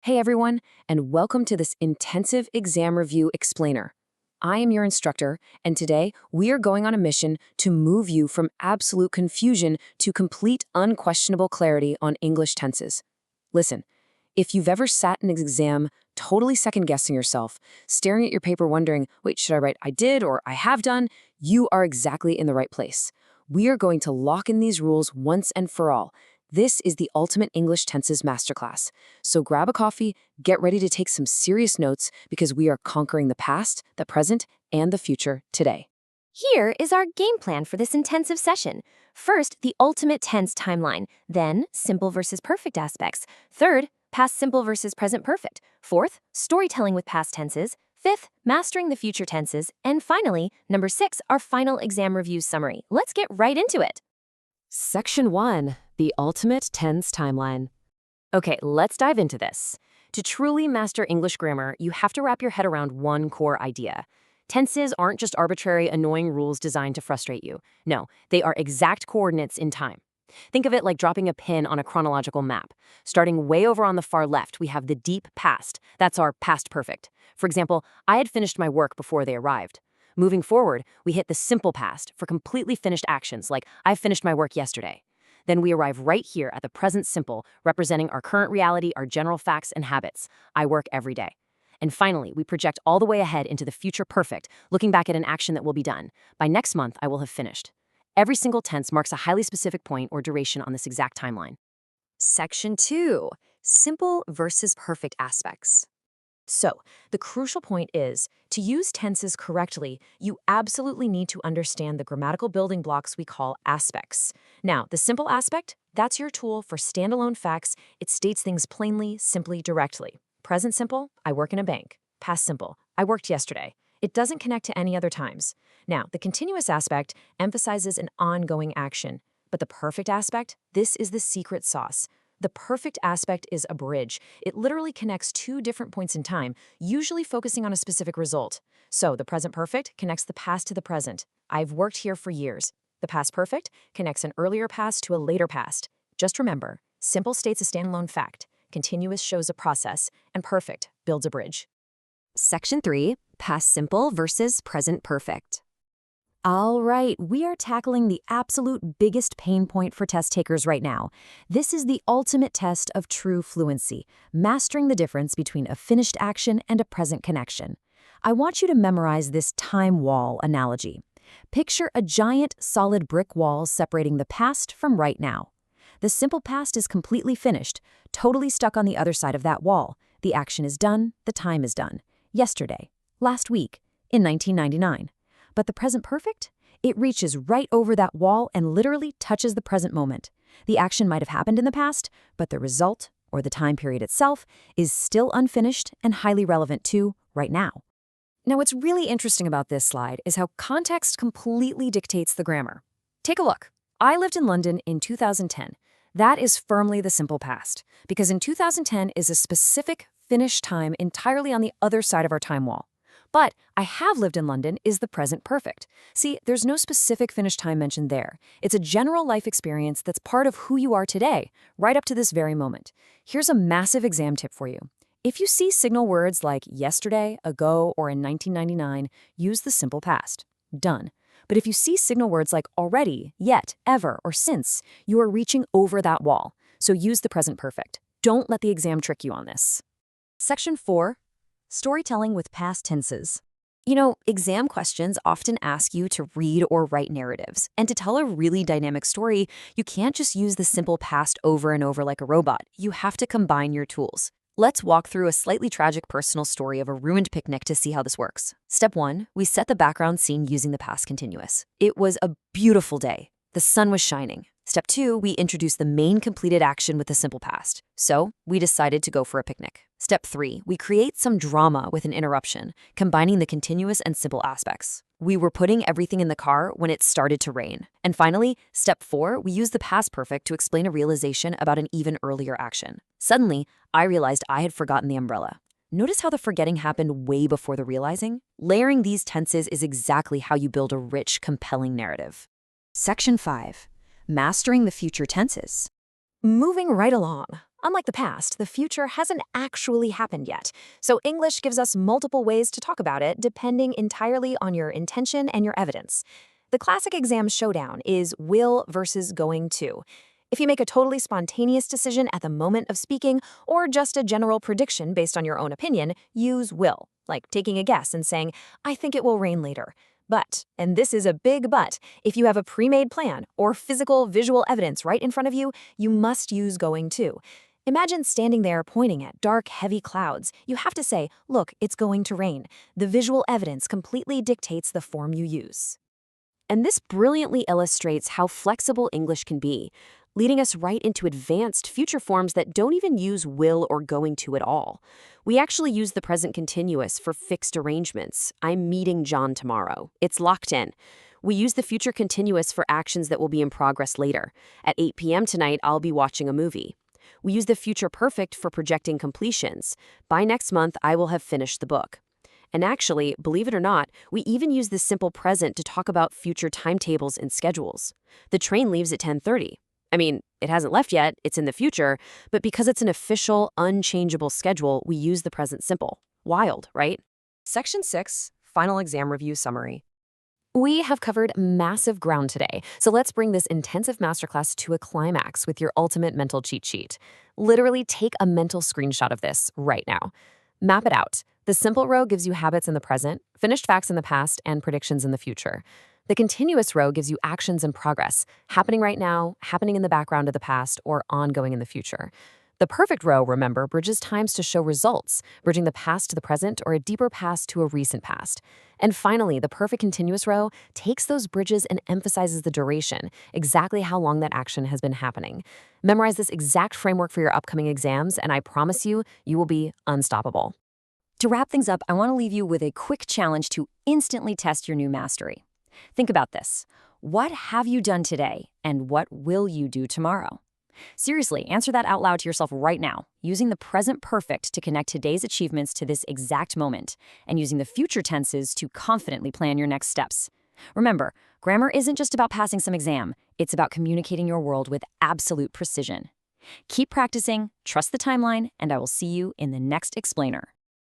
Hey everyone, and welcome to this intensive exam review explainer. I am your instructor, and today we are going on a mission to move you from absolute confusion to complete unquestionable clarity on English tenses. Listen, if you've ever sat in an exam totally second-guessing yourself, staring at your paper wondering, wait, should I write I did or I have done, you are exactly in the right place. We are going to lock in these rules once and for all. This is the Ultimate English Tenses Masterclass. So grab a coffee, get ready to take some serious notes because we are conquering the past, the present, and the future today. Here is our game plan for this intensive session. First, the ultimate tense timeline. Then, simple versus perfect aspects. Third, past simple versus present perfect. Fourth, storytelling with past tenses. Fifth, mastering the future tenses. And finally, number 6, our final exam review summary. Let's get right into it. Section 1, the Ultimate Tense Timeline. Okay, let's dive into this. To truly master English grammar, you have to wrap your head around one core idea. Tenses aren't just arbitrary, annoying rules designed to frustrate you. No, they are exact coordinates in time. Think of it like dropping a pin on a chronological map. Starting way over on the far left, we have the deep past. That's our past perfect. For example, I had finished my work before they arrived. Moving forward, we hit the simple past for completely finished actions like I finished my work yesterday. Then we arrive right here at the present simple, representing our current reality, our general facts and habits. I work every day. And finally, we project all the way ahead into the future perfect, looking back at an action that will be done. By next month, I will have finished. Every single tense marks a highly specific point or duration on this exact timeline. Section 2, simple versus perfect aspects. So, the crucial point is, to use tenses correctly, you absolutely need to understand the grammatical building blocks we call aspects. Now, the simple aspect, that's your tool for standalone facts. It states things plainly, simply, directly. Present simple, I work in a bank. Past simple, I worked yesterday. It doesn't connect to any other times. Now, the continuous aspect emphasizes an ongoing action. But the perfect aspect, this is the secret sauce. The perfect aspect is a bridge. It literally connects two different points in time, usually focusing on a specific result. So the present perfect connects the past to the present. I've worked here for years. The past perfect connects an earlier past to a later past. Just remember, simple states a standalone fact, continuous shows a process, and perfect builds a bridge. Section 3, past simple versus present perfect. All right, we are tackling the absolute biggest pain point for test takers right now. This is the ultimate test of true fluency, mastering the difference between a finished action and a present connection. I want you to memorize this time wall analogy. Picture a giant, solid brick wall separating the past from right now. The simple past is completely finished, totally stuck on the other side of that wall. The action is done, the time is done. Yesterday, last week, in 1999. But the present perfect? It reaches right over that wall and literally touches the present moment. The action might have happened in the past, but the result, or the time period itself, is still unfinished and highly relevant to right now. Now, what's really interesting about this slide is how context completely dictates the grammar. Take a look. I lived in London in 2010. That is firmly the simple past, because in 2010 is a specific, finished time entirely on the other side of our time wall. But I have lived in London is the present perfect. See, there's no specific finished time mentioned there. It's a general life experience that's part of who you are today, right up to this very moment. Here's a massive exam tip for you. If you see signal words like yesterday, ago, or in 1999, use the simple past. Done. But if you see signal words like already, yet, ever, or since, you are reaching over that wall. So use the present perfect. Don't let the exam trick you on this. Section 4. Storytelling with past tenses. You know, exam questions often ask you to read or write narratives. And to tell a really dynamic story, you can't just use the simple past over and over like a robot. You have to combine your tools. Let's walk through a slightly tragic personal story of a ruined picnic to see how this works. Step 1, we set the background scene using the past continuous. It was a beautiful day. The sun was shining. Step 2, we introduce the main completed action with the simple past. So, we decided to go for a picnic. Step 3, we create some drama with an interruption, combining the continuous and simple aspects. We were putting everything in the car when it started to rain. And finally, step 4, we use the past perfect to explain a realization about an even earlier action. Suddenly, I realized I had forgotten the umbrella. Notice how the forgetting happened way before the realizing? Layering these tenses is exactly how you build a rich, compelling narrative. Section 5. Mastering the future tenses. Moving right along, Unlike the past, the future hasn't actually happened yet, so English gives us multiple ways to talk about it depending entirely on your intention and your evidence. The classic exam showdown is will versus going to. If you make a totally spontaneous decision at the moment of speaking or just a general prediction based on your own opinion, use will, like taking a guess and saying, I think it will rain later. But, and this is a big but, if you have a pre-made plan or physical visual evidence right in front of you, you must use going to. Imagine standing there pointing at dark, heavy clouds. You have to say, look, it's going to rain. The visual evidence completely dictates the form you use. And this brilliantly illustrates how flexible English can be, leading us right into advanced future forms that don't even use will or going to at all. We actually use the present continuous for fixed arrangements. I'm meeting John tomorrow. It's locked in. We use the future continuous for actions that will be in progress later. At 8 p.m. tonight, I'll be watching a movie. We use the future perfect for projecting completions. By next month, I will have finished the book. And actually, believe it or not, we even use the simple present to talk about future timetables and schedules. The train leaves at 10:30. I mean, it hasn't left yet, it's in the future, but because it's an official, unchangeable schedule, we use the present simple. Wild, right? Section 6, Final Exam Review Summary. We have covered massive ground today, so let's bring this intensive masterclass to a climax with your ultimate mental cheat sheet. Literally take a mental screenshot of this right now. Map it out. The simple row gives you habits in the present, finished facts in the past, and predictions in the future. The continuous row gives you actions in progress, happening right now, happening in the background of the past, or ongoing in the future. The perfect row, remember, bridges times to show results, bridging the past to the present or a deeper past to a recent past. And finally, the perfect continuous row takes those bridges and emphasizes the duration, exactly how long that action has been happening. Memorize this exact framework for your upcoming exams, and I promise you, you will be unstoppable. To wrap things up, I want to leave you with a quick challenge to instantly test your new mastery. Think about this. What have you done today, and what will you do tomorrow? Seriously, answer that out loud to yourself right now, using the present perfect to connect today's achievements to this exact moment, and using the future tenses to confidently plan your next steps. Remember, grammar isn't just about passing some exam, it's about communicating your world with absolute precision. Keep practicing, trust the timeline, and I will see you in the next explainer.